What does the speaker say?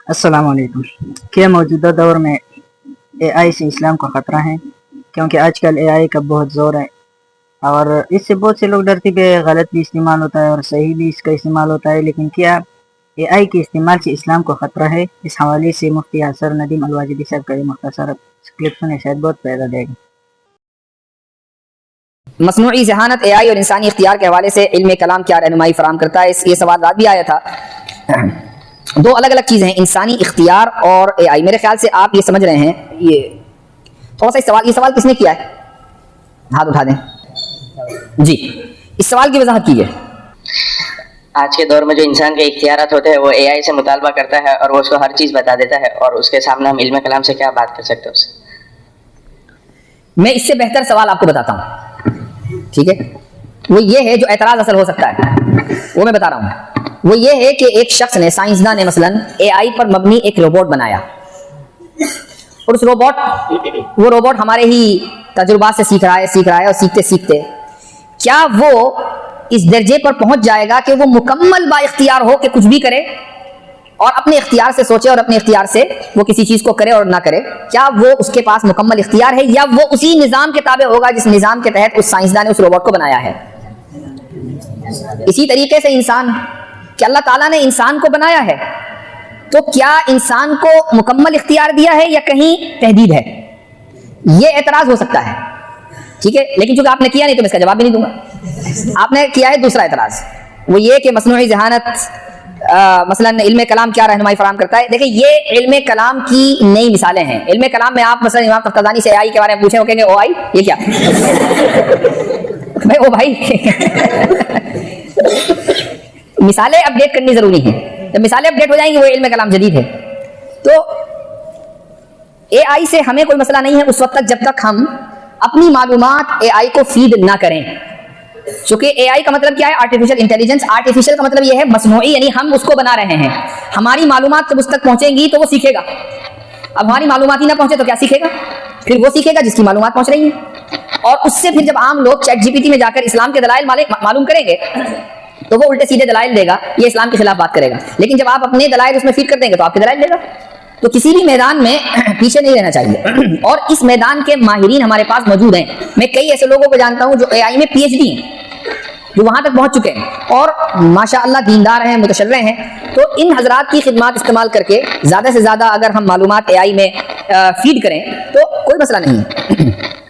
अस्सलाम वालेकुम। क्या मौजूदा दौर में एआई से इस्लाम को ख़तरा है? क्योंकि आजकल एआई का बहुत ज़ोर है और इससे बहुत से लोग डरते कि गलत भी इस्तेमाल होता है और सही भी इसका इस्तेमाल होता है, लेकिन क्या एआई के इस्तेमाल से इस्लाम को ख़तरा है? इस हवाले से मुफ्ती असर नदीम अलवाजिदी साहब का ये मुख्तसर क्लिप सुने, शायद बहुत फ़ायदा देगा। मसनूई ज़हानत एआई और इंसानी इख्तियार के हवाले से इल्म कलाम क्या रहनुमाई फराहम करता है, ये सवाल रात भी आया था। दो अलग अलग चीज़ें हैं, इंसानी इख्तियार और एआई। मेरे ख्याल से आप ये समझ रहे हैं। ये थोड़ा सा ये सवाल किसने किया है? हाथ उठा दें जी। इस सवाल की वजाहत कीजिए। आज के दौर में जो इंसान के इख्तियारात होते हैं वो एआई से मुतालबा करता है और वो उसको हर चीज़ बता देता है, और उसके सामने हम इल्म कलाम से क्या बात कर सकते हैं उससे। मैं इससे बेहतर सवाल आपको बताता हूँ, ठीक है? वो ये है जो एतराज़ असल हो सकता है, वो मैं बता रहा हूँ। वो ये है कि एक शख्स ने, साइंसदान ने मसलन एआई पर मबनी एक रोबोट बनाया, और उस वो रोबोट हमारे ही तजुर्बात से सीख रहा है और सीखते सीखते क्या वो इस दर्जे पर पहुंच जाएगा कि वो मुकम्मल बाइख्तियार हो कि कुछ भी करे और अपने इख्तियार से सोचे और अपने इख्तियार से वो किसी चीज को करे और ना करे? क्या वो उसके पास मुकम्मल इख्तियार है, या वो उसी निज़ाम के ताबे होगा जिस निज़ाम के तहत उस साइंसदान ने उस रोबोट को बनाया है? इसी तरीके से इंसान, कि अल्लाह ताला ने इंसान को बनाया है, तो क्या इंसान को मुकम्मल इख्तियार दिया है या कहीं तहदीद है? ये एतराज हो सकता है, ठीक है? लेकिन चूंकि आपने किया नहीं तो मैं इसका जवाब भी नहीं दूंगा। आपने किया है दूसरा एतराज, वो ये कि मसनूई ज़हानत मसलन इल्म कलाम क्या रहनुमाई फराहम करता है। देखिए, ये इल्म कलाम की नई मिसालें हैं। इल्म कलाम में आप मसलन इमाम तफ्ताज़ानी से एआई के बारे में पूछे, वो कहेंगे ओ आई, ये क्या? भाई ओ भाई मिसालें अपडेट करनी जरूरी है। जब मिसालें अपडेट हो जाएंगी वो इल्म कलाम जदीद है। तो एआई से हमें कोई मसला नहीं है उस वक्त तक जब तक हम अपनी मालूमात एआई को फीड ना करें। क्योंकि एआई का मतलब क्या है? Artificial intelligence. आर्टिफिशियल का मतलब यह है मसनूई, यानी हम उसको बना रहे हैं। हमारी मालूमात जब उस तक पहुंचेंगी तो वो सीखेगा। अब हमारी मालूमात ही ना पहुंचे तो क्या सीखेगा? फिर वो सीखेगा जिसकी मालूमात पहुंच रही है। और उससे फिर जब आम लोग चैट जीपीटी में जाकर इस्लाम के दलाइल मालूम करेंगे तो वो उल्टे सीधे दलाइल देगा, ये इस्लाम के खिलाफ बात करेगा। लेकिन जब आप अपने दलाइल उसमें फीड कर देंगे तो आपके दलाइल देगा। तो किसी भी मैदान में पीछे नहीं रहना चाहिए, और इस मैदान के माहिरीन हमारे पास मौजूद हैं। मैं कई ऐसे लोगों को जानता हूं जो एआई में पीएचडी हैं, जो वहां तक पहुंच चुके हैं और माशाअल्लाह दीनदार हैं, मुतशर्रे हैं। तो इन हजरात की खिदमत इस्तेमाल करके ज़्यादा से ज़्यादा अगर हम मालूमात एआई में फीड करें तो कोई मसला नहीं है।